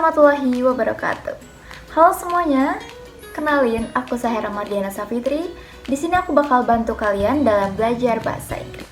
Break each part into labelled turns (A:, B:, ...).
A: warahmatullahi wabarakatuh. Halo semuanya, kenalin aku Sahera Mardiana Safitri. Di sini aku bakal bantu kalian dalam belajar bahasa Inggris.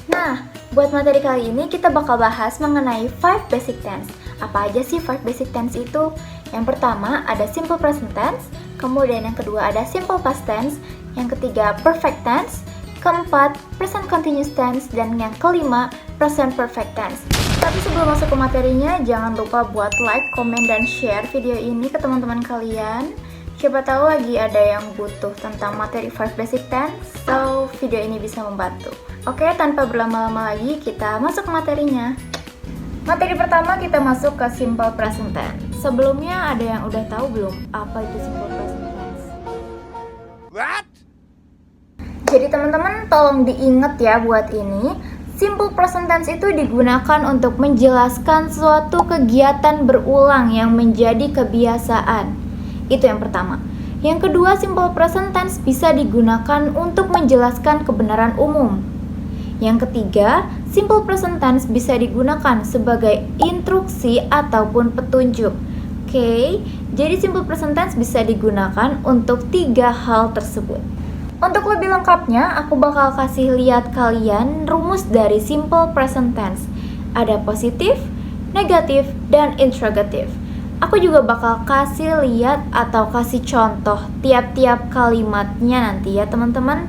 A: Nah, buat materi kali ini kita bakal bahas mengenai 5 basic tense. Apa aja sih 5 basic tense itu? Yang pertama ada simple present tense, kemudian yang kedua ada simple past tense, yang ketiga perfect tense, keempat present continuous tense, dan yang kelima present perfect tense. Tapi sebelum masuk ke materinya, jangan lupa buat like, komen, dan share video ini ke teman-teman kalian. Siapa tahu lagi ada yang butuh tentang materi 5 basic tense, so video ini bisa membantu. Oke, tanpa berlama-lama lagi, kita masuk ke materinya. Materi pertama kita masuk ke simple present tense. Sebelumnya ada yang udah tahu belum apa itu simple present tense?
B: What?
A: Jadi teman-teman tolong diingat ya buat ini. Simple present tense itu digunakan untuk menjelaskan suatu kegiatan berulang yang menjadi kebiasaan. Itu yang pertama. Yang kedua, simple present tense bisa digunakan untuk menjelaskan kebenaran umum. Yang ketiga, simple present tense bisa digunakan sebagai instruksi ataupun petunjuk. Oke, jadi simple present tense bisa digunakan untuk 3 hal tersebut. Untuk lebih lengkapnya, aku bakal kasih lihat kalian rumus dari simple present tense. Ada positif, negatif, dan interrogative. Aku juga bakal kasih lihat atau kasih contoh tiap-tiap kalimatnya nanti ya teman-teman.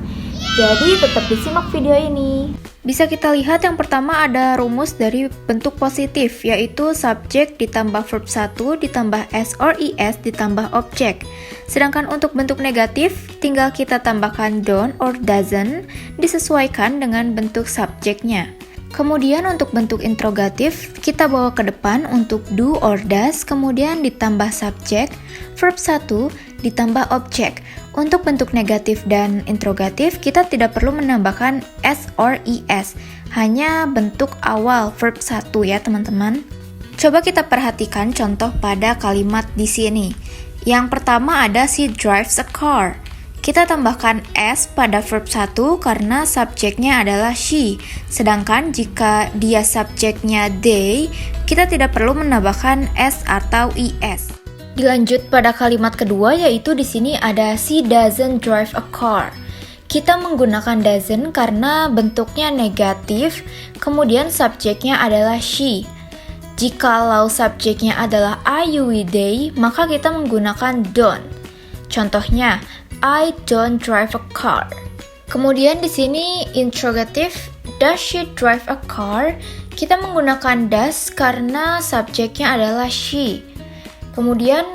A: Jadi tetap disimak video ini. Bisa kita lihat yang pertama ada rumus dari bentuk positif, yaitu subjek ditambah verb 1 ditambah s or is ditambah objek. Sedangkan untuk bentuk negatif, tinggal kita tambahkan don't or doesn't disesuaikan dengan bentuk subjeknya. Kemudian untuk bentuk interrogatif, kita bawa ke depan untuk do or does, kemudian ditambah subjek, verb 1 ditambah objek. Untuk bentuk negatif dan interrogatif, kita tidak perlu menambahkan s or is, hanya bentuk awal verb 1 ya teman-teman. Coba kita perhatikan contoh pada kalimat di sini. Yang pertama ada she drives a car. Kita tambahkan s pada verb 1 karena subjeknya adalah she. Sedangkan jika dia subjeknya they, kita tidak perlu menambahkan s atau is. Dilanjut pada kalimat kedua, yaitu di sini ada she doesn't drive a car. Kita menggunakan doesn't karena bentuknya negatif, kemudian subjeknya adalah she. Jikalau subjeknya adalah I, you, we, they, maka kita menggunakan don't. Contohnya, I don't drive a car. Kemudian di sini interrogative, does she drive a car? Kita menggunakan does karena subjeknya adalah she. Kemudian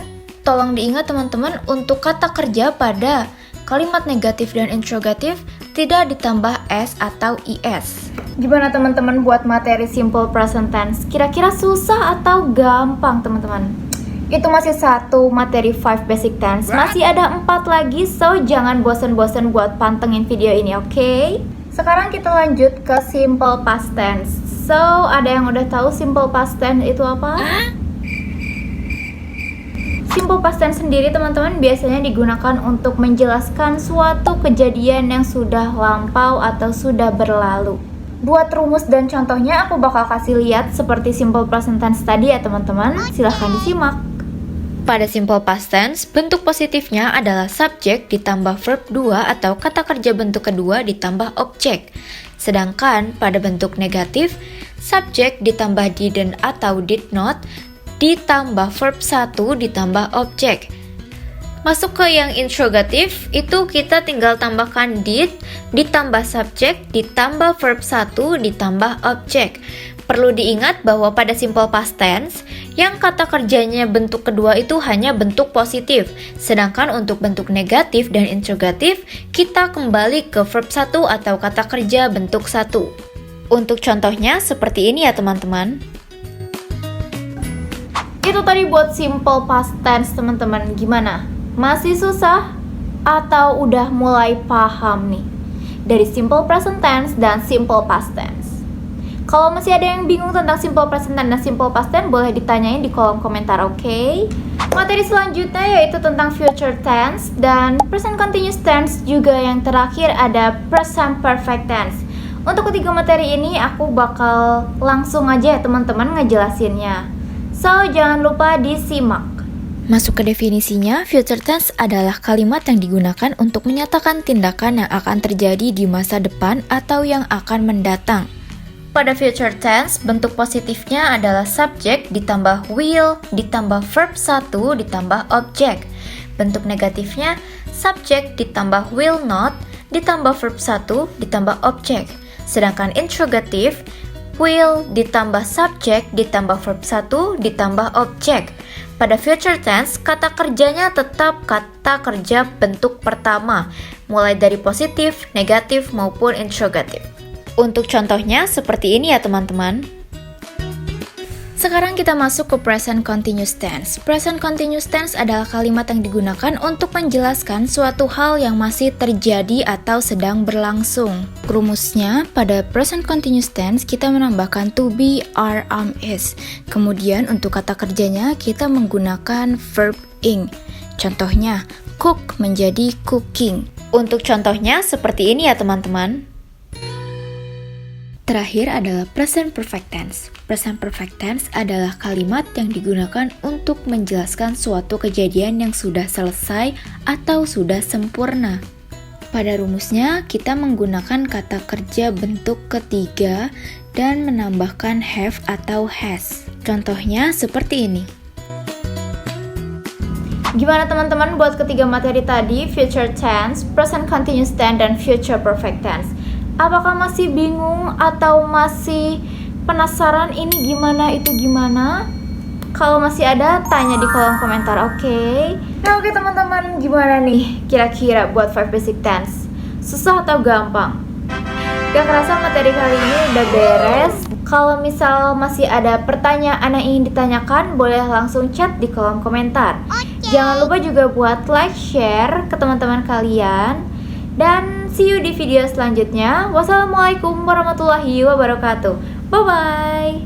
A: tolong diingat teman-teman, untuk kata kerja pada kalimat negatif dan interrogatif tidak ditambah s atau is. Gimana teman-teman buat materi simple present tense? Kira-kira susah atau gampang teman-teman? Itu masih satu materi 5 basic tense. Masih ada 4 lagi, so jangan bosan-bosan buat pantengin video ini, oke? Sekarang kita lanjut ke simple past tense. So, ada yang udah tahu simple past tense itu apa? Simple past tense sendiri teman-teman biasanya digunakan untuk menjelaskan suatu kejadian yang sudah lampau atau sudah berlalu. Buat rumus dan contohnya aku bakal kasih lihat seperti simple present tense tadi ya teman-teman. Silahkan disimak. Pada simple past tense, bentuk positifnya adalah subjek ditambah verb 2 atau kata kerja bentuk kedua ditambah objek. Sedangkan pada bentuk negatif, subjek ditambah didn't atau did not ditambah verb 1 ditambah objek. Masuk ke yang interrogatif, itu kita tinggal tambahkan did ditambah subjek ditambah verb 1 ditambah objek. Perlu diingat bahwa pada simple past tense, yang kata kerjanya bentuk kedua itu hanya bentuk positif. Sedangkan untuk bentuk negatif dan interrogatif, kita kembali ke verb 1 atau kata kerja bentuk 1. Untuk contohnya seperti ini ya teman-teman. Itu tadi buat simple past tense teman-teman. Gimana? Masih susah? Atau udah mulai paham nih dari simple present tense dan simple past tense? Kalau masih ada yang bingung tentang simple present tense dan simple past tense, boleh ditanyain di kolom komentar, oke? Materi selanjutnya yaitu tentang future tense dan present continuous tense, juga yang terakhir ada present perfect tense. Untuk ketiga materi ini aku bakal langsung aja ya teman-teman ngejelasinnya. So, jangan lupa disimak.
C: Masuk ke definisinya, future tense adalah kalimat yang digunakan untuk menyatakan tindakan yang akan terjadi di masa depan atau yang akan mendatang.
A: Pada future tense, bentuk positifnya adalah subject ditambah will ditambah verb 1 ditambah object. Bentuk negatifnya subject ditambah will not ditambah verb 1 ditambah object. Sedangkan interrogative will ditambah subject ditambah verb 1 ditambah object. Pada future tense, kata kerjanya tetap kata kerja bentuk pertama, mulai dari positif, negatif, maupun interrogative. Untuk contohnya seperti ini ya teman-teman.
C: Sekarang kita masuk ke present continuous tense. Present continuous tense adalah kalimat yang digunakan untuk menjelaskan suatu hal yang masih terjadi atau sedang berlangsung. Rumusnya, pada present continuous tense kita menambahkan to be, are, is. Kemudian untuk kata kerjanya kita menggunakan verb ing. Contohnya, cook menjadi cooking.
A: Untuk contohnya seperti ini ya teman-teman.
C: Terakhir adalah present perfect tense. Present perfect tense adalah kalimat yang digunakan untuk menjelaskan suatu kejadian yang sudah selesai atau sudah sempurna. Pada rumusnya, kita menggunakan kata kerja bentuk ketiga dan menambahkan have atau has. Contohnya seperti ini.
A: Gimana teman-teman buat ketiga materi tadi, future tense, present continuous tense, dan future perfect tense? Apakah masih bingung atau masih penasaran ini gimana, itu gimana? Kalau masih ada, tanya di kolom komentar, oke? Nah oke teman-teman, gimana nih kira-kira buat 5 basic tense? Susah atau gampang? Gak kerasa materi kali ini udah beres. Kalau misal masih ada pertanyaan yang ingin ditanyakan, boleh langsung chat di kolom komentar. Jangan lupa juga buat like, share ke teman-teman kalian. Dan see you di video selanjutnya. Wassalamualaikum warahmatullahi wabarakatuh. Bye-bye.